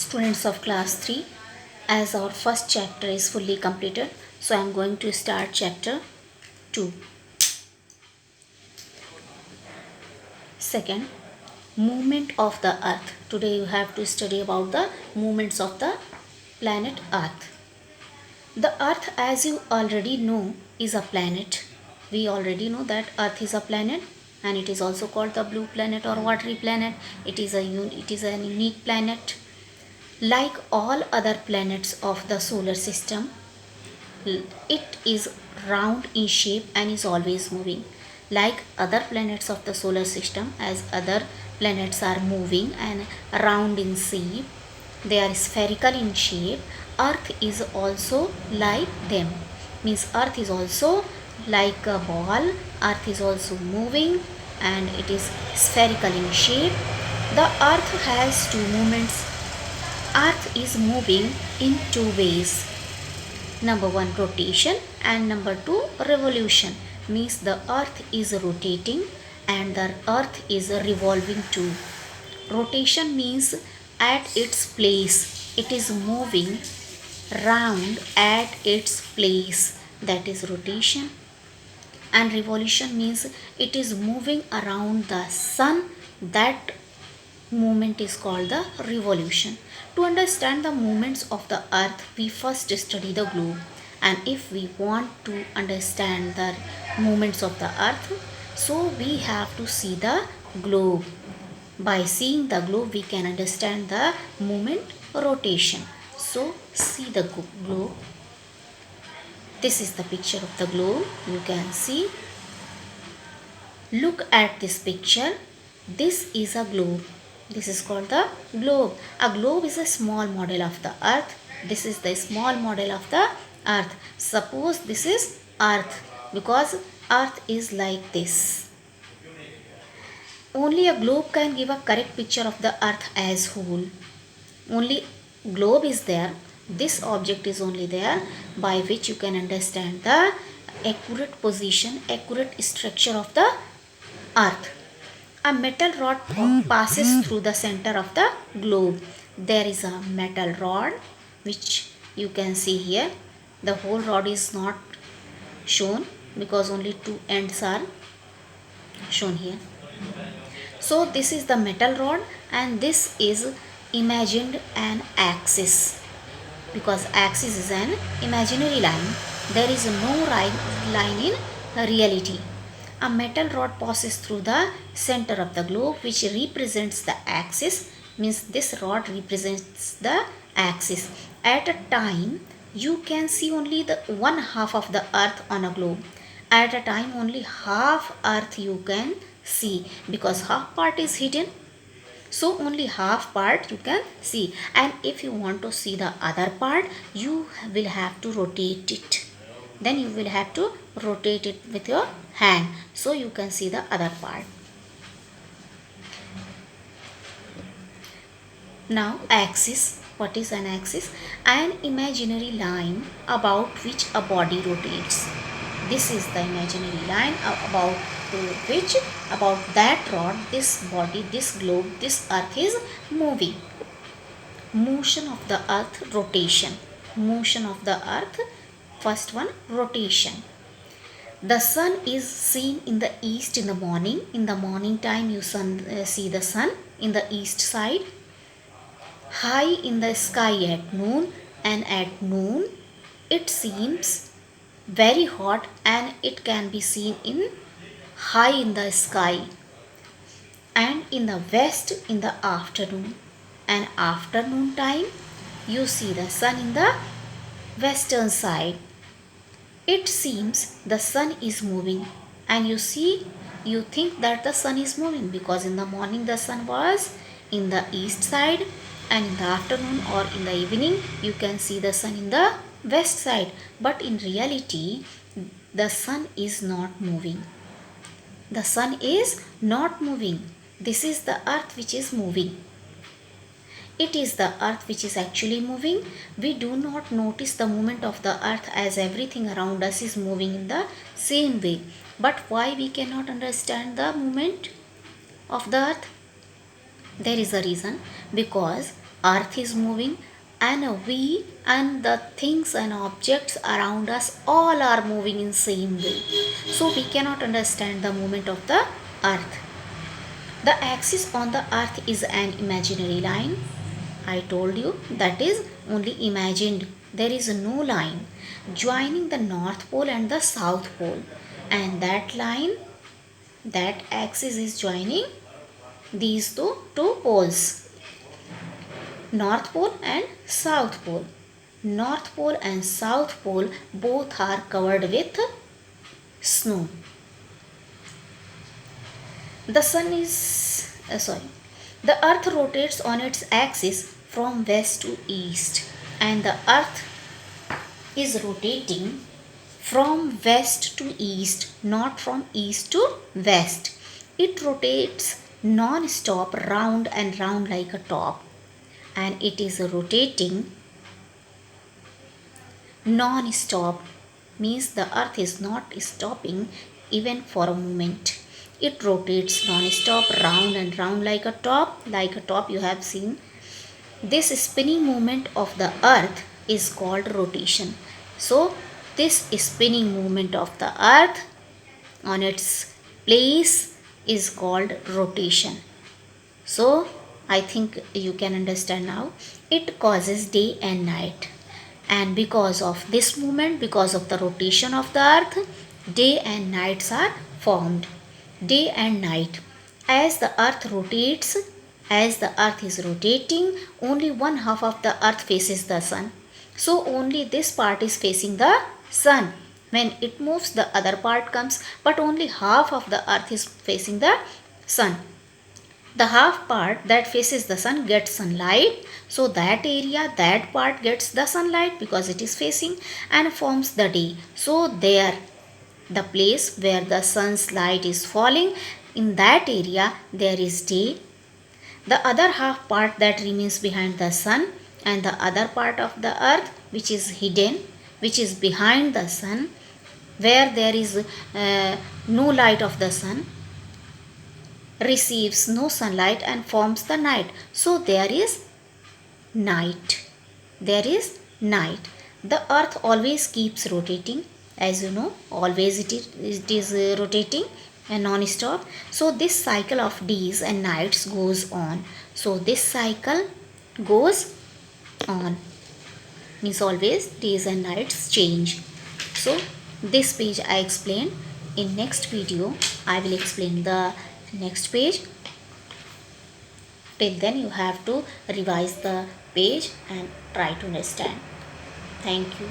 Students of class 3, as our first chapter is fully completed, so I am going to start chapter 2. Second, movement of the earth. Today you have to study about the movements of the planet earth. The earth, as you already know, is a planet. We already know that earth is a planet, and it is also called the blue planet or watery planet. It is a unique planet. Like all other planets of the solar system, it is round in shape and is always moving. Like other planets of the solar system, as other planets are moving and round in shape, they are spherical in shape. Earth is also like them. Means Earth is also like a ball. Earth is also moving and it is spherical in shape. The Earth has two movements. Earth is moving in two ways. Number one, rotation, and number two, revolution. Means the earth is rotating and the earth is revolving too. Rotation means at its place. It is moving round at its place. That is rotation. And revolution means it is moving around the sun. That movement is called the revolution. To understand the movements of the earth, we first study the globe. And if we want to understand the movements of the earth, so we have to see the globe. By seeing the globe, we can understand the movement rotation. So see the globe. This is the picture of the globe. You can see. Look at this picture. This is a globe. This is called the globe. A globe is a small model of the earth. This is the small model of the earth. Suppose this is earth, because earth is like this. Only a globe can give a correct picture of the earth as whole. Only globe is there. This object is only there, by which you can understand the accurate position, accurate structure of the earth. A metal rod passes through the center of the globe. There is a metal rod which you can see here. The whole rod is not shown because only two ends are shown here. So this is the metal rod and this is imagined an axis, because axis is an imaginary line. There is no line in reality. A metal rod passes through the center of the globe, which represents the axis. Means this rod represents the axis. At a time, you can see only the one half of the earth on a globe. At a time, only half earth you can see, because half part is hidden. So only half part you can see, and if you want to see the other part, you will have to rotate it. Then you will have to rotate it with your hand, so you can see the other part. Now axis. What is an axis? An imaginary line about which a body rotates. This is the imaginary line about which, about that rod, this body, this globe, this earth is moving. Motion of the earth, rotation. Motion of the earth. First one, rotation. The sun is seen in the east in the morning. In the morning time you see the sun in the east side. High in the sky at noon, and at noon it seems very hot and it can be seen in high in the sky. And in the west in the afternoon. And afternoon time you see the sun in the western side. It seems the sun is moving, and you think that the sun is moving because in the morning the sun was in the east side, and in the afternoon or in the evening you can see the sun in the west side. But in reality the sun is not moving. The sun is not moving. This is the earth which is moving. It is the earth which is actually moving. We do not notice the movement of the earth as everything around us is moving in the same way. But why we cannot understand the movement of the earth? There is a reason, because earth is moving, and we and the things and objects around us all are moving in same way. So we cannot understand the movement of the earth. The axis on the earth is an imaginary line. I told you that is only imagined. There is no line joining the north pole and the south pole, and that line, that axis is joining these two poles, north pole and south pole. North pole and south pole both are covered with snow. The sun is sorry. The earth rotates on its axis from west to east, and the earth is rotating from west to east, not from east to west. It rotates non-stop round and round like a top, and it is rotating non-stop means the earth is not stopping even for a moment. It rotates non-stop round and round like a top you have seen. This spinning movement of the earth is called rotation. So this spinning movement of the earth on its place is called rotation. So I think you can understand now. It causes day and night, and because of this movement, because of the rotation of the earth, day and nights are formed. Day and night. As the earth rotates, as the earth is rotating, only one half of the earth faces the sun. So only this part is facing the sun. When it moves, the other part comes, but only half of the earth is facing the sun. The half part that faces the sun gets sunlight, so that area, that part gets the sunlight because it is facing and forms the day. So there, the place where the sun's light is falling, in that area there is day. The other half part that remains behind the sun, and the other part of the earth which is hidden, which is behind the sun, where there is no light of the sun, receives no sunlight and forms the night. So there is night. There is night. The earth always keeps rotating, as you know, always it is rotating and non-stop. So this cycle of days and nights goes on. So this cycle goes on, means always days and nights change. So this page I explained. In next video I will explain the next page. Till then you have to revise the page and try to understand. Thank you.